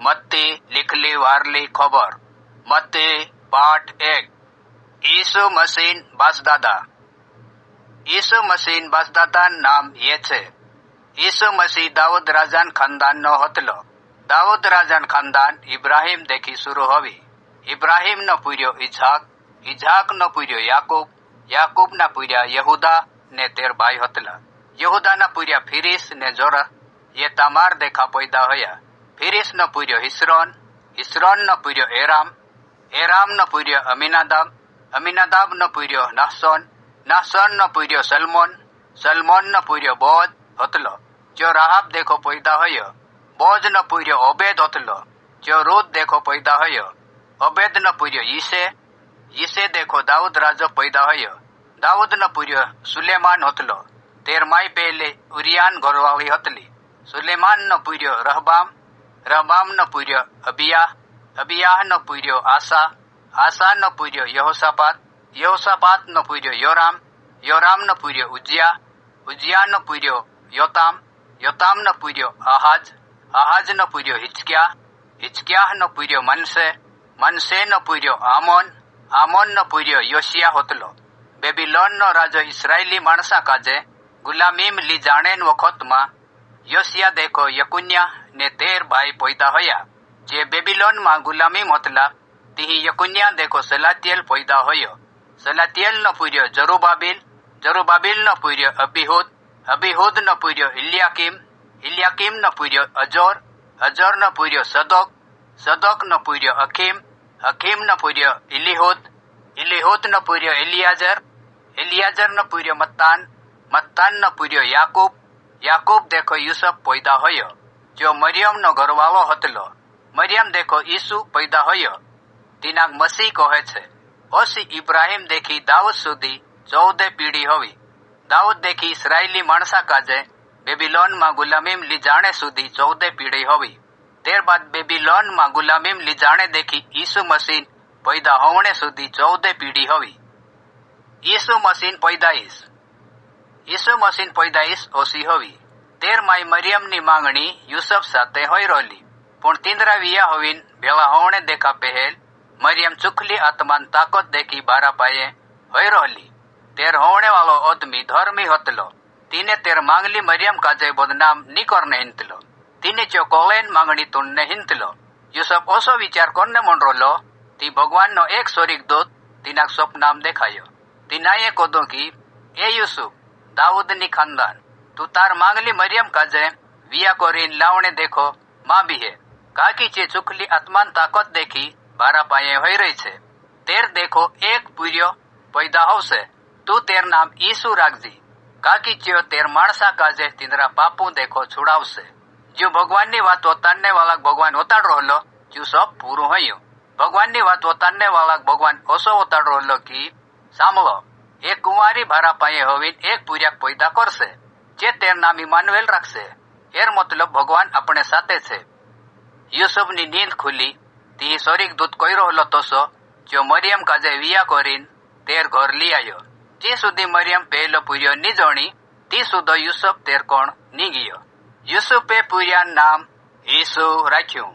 मत्ती लिखली वारली खबर। मत्ती पाठ 1। ईसु मसीह बासदादा। ईसु मसीह बासदादा नाम ये छे। ईसु मसीह दाऊद राजान खानदान नो हतलो। दाऊद राजान खानदान इब्राहिम देखी शुरू होवी। इब्राहिम नो पूर्यो इजाक, इजाक नो पूर्यो याकूब, याकूब ना पूर्या यहूदा ने 13 भाई हतला। यहूदा ना पूर्या फिरिस ने जोरा, ये तमार देखा पैदा होया। फिरिस नो पूर्यो हिस्रोन, हिस्रोन नो पूर्यो एराम, एराम नो पूर्यो अमीनादाब, अमीनादाब नो पूर्यो नाहसोन, नाहसोन नो पूर्यो सलमोन, सलमोन नो पूर्यो बोज हतलो। जो राहाब देखो पैदा होयो। बोज नो पूर्यो ओबेद हतलो। जो रूत देखो पैदा होयो। ओबेद नो पूर्यो यिसे, यिसे देखो दाऊद राजो पैदा होयो। दाऊद नो पूर्यो सुलेमान हतलो। 13 माई पहले उरियान घरवाली हतली। सुलेमान नो पूर्यो रहबाम, रहबाम नो पूर्यो अबिया, अबियाह नो पूर्यो आसा, आसा नो पूर्यो यहोशापात, यहोशापात नो पूर्यो योराम, योराम नो पूर्यो उजिया, उजिया नो पूर्यो योताम, योताम नो पूर्यो आहाज, आहाज नो पूर्यो हिचकिया, हिचकिया नो पूर्यो मनसे, मनसे नो पूर्यो आमोन, आमोन नो पूर्यो योशिया होतलो। बेबीलोन नो राजो इस्राएली माणसा काजे गुलामीम ली जाणेन वखत मा योशिया देखो यकुन्या ने 13 भाई पैदा होया। जे बेबीलोन मा गुलामीम होतला तिही यकुन्या देखो सलातियल पैदा होयो। सलातियल नो पूर्यो जरुबाबिल, जरुबाबिल नो पूर्यो अबीहूद, अबीहूद नो पूर्यो इल्याकीम, इल्याकीम नो पूर्यो अजोर, अजोर नो पूर्यो सदोक, सदोक नो पूर्यो अखीम, अखीम नो पूर्यो इलीहूद, इलीहूद नो पूर्यो एलियाजर, एलियाजर नो पूर्यो मत्तान, मत्तान नो पूर्यो याकूब, याकूब देखो यूसुफ पैदा होयो। जो मरियम नो घरवालो हतलो। मरियम देखो ईसु पैदा होयो। दिनाक मसीह कहे छे। ओसी इब्राहिम देखी दाऊद सुधी 14 पीढ़ी होवी। दाऊद देखी इस्राएली माणसा काजे बेबीलोन मा गुलामीम ली जाणे सुधी 14 पीढ़ी होवी। तेर बाद बेबीलोन मा गुलामीम ली जाणे देखी ईसु मसीह पैदा होवणे सुधी 14 पीढ़ी होवी। ईसु मसीह पैदाइश। ईसु मसीह पैदाइश ओसी होवी। 13 माई मरियम नी मांगणी यूसुफ साथे होई रोली। पण 3 विया होवीन भेला होवणे देखा पहेल मरियम चुखली आत्मान ताकत देखी 12 पाये होई रोली। 13 होवणे वालो आदमी धर्मी होतलो। तीने 13 मांगली मरियम काजे बदनाम नी करने हिंतलो। तीने चो कोलेन मांगणी तुणने हिंतलो। यूसुफ ओसो विचार करने मन रोलो। ती भगवान नो एक स्वर्ग दूत तीनाक स्वप्नाम देखायो। तीनाए कोदो की ए यूसुफ दाऊद नी खानदान तू तार मांगली मरियम काजे विया कोरीन लावणे देखो मां भी है। काकी चे चुखली आत्मान ताकत देखी 12 पाये होई रही छे। 13 देखो एक पूर्यो पैदा होवशे। तू 13 नाम ईसु राखजी। काकी चेयो 13 माणसा काजे तिंदरा पापू देखो छुड़ावशे। जो भगवान नी वात वतारने वाला भगवान वताड़ रोलो जो सब पूरू होयो। भगवान नी वात वतारने वाला भगवान ओसो वताड़ रोलो की सामलो एक कुंवारी 12 पाये होवीन एक पूर्याक पैदा करशे। जे 13 नाम इमानुएल राखशे। एर मतलब भगवान अपने साथे छे। यूसुफ नी नींद खुली ती स्वर्ग दूत कोई रोहलो तोसो जो मरियम काजे विया कोरीन 13 घर ली आयो। जे सुधी मरियम पहलो पूर्यो नी जोणी ती सुधो यूसुफ 13 कोण नी गयो। यूसुफे पूर्या नाम ईसु राख्યું।